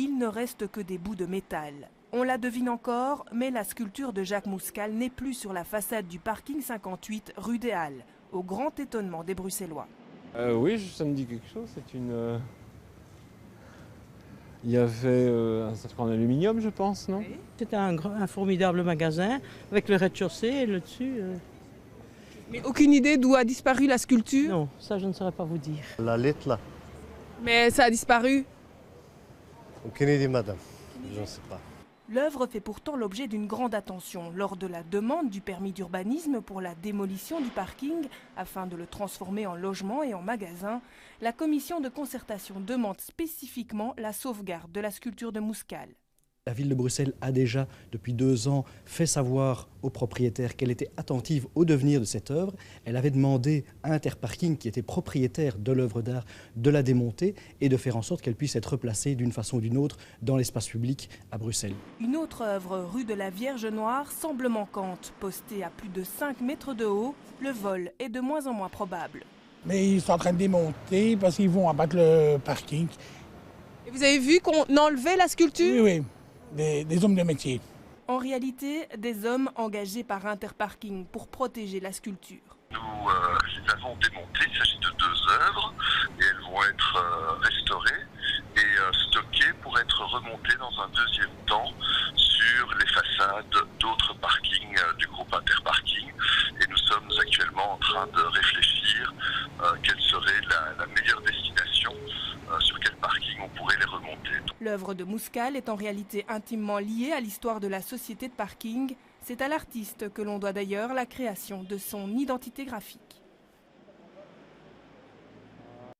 il ne reste que des bouts de métal. On la devine encore, mais la sculpture de Jacques Mouscal n'est plus sur la façade du parking 58 rue des Halles, au grand étonnement des Bruxellois. Oui, ça me dit quelque chose. C'est une. Il y avait un cercle en aluminium, je pense, non? Oui. C'était un formidable magasin avec le rez-de-chaussée et le dessus. Mais aucune idée d'où a disparu la sculpture? Non, ça je ne saurais pas vous dire. La lettre là. Mais ça a disparu. Aucune idée, madame. Je ne sais pas. L'œuvre fait pourtant l'objet d'une grande attention lors de la demande du permis d'urbanisme pour la démolition du parking afin de le transformer en logement et en magasin. La commission de concertation demande spécifiquement la sauvegarde de la sculpture de Mouscal. La ville de Bruxelles a déjà, depuis 2 ans, fait savoir aux propriétaires qu'elle était attentive au devenir de cette œuvre. Elle avait demandé à Interparking, qui était propriétaire de l'œuvre d'art, de la démonter et de faire en sorte qu'elle puisse être replacée d'une façon ou d'une autre dans l'espace public à Bruxelles. Une autre œuvre, rue de la Vierge Noire, semble manquante. Postée à plus de 5 mètres de haut, le vol est de moins en moins probable. Mais ils sont en train de démonter parce qu'ils vont abattre le parking. Et vous avez vu qu'on enlevait la sculpture? Oui, oui. Des hommes de métier. En réalité, des hommes engagés par Interparking pour protéger la sculpture. Nous les avons démontées, il s'agit de 2 œuvres et elles vont être restaurées et stockées pour être remontées dans un deuxième temps sur les façades d'autres parkings du groupe Interparking. Et nous sommes actuellement en train de réfléchir quelle serait la meilleure destination, sur quel parking on pourrait les remonter. L'œuvre de Mouscal est en réalité intimement liée à l'histoire de la société de parking. C'est à l'artiste que l'on doit d'ailleurs la création de son identité graphique.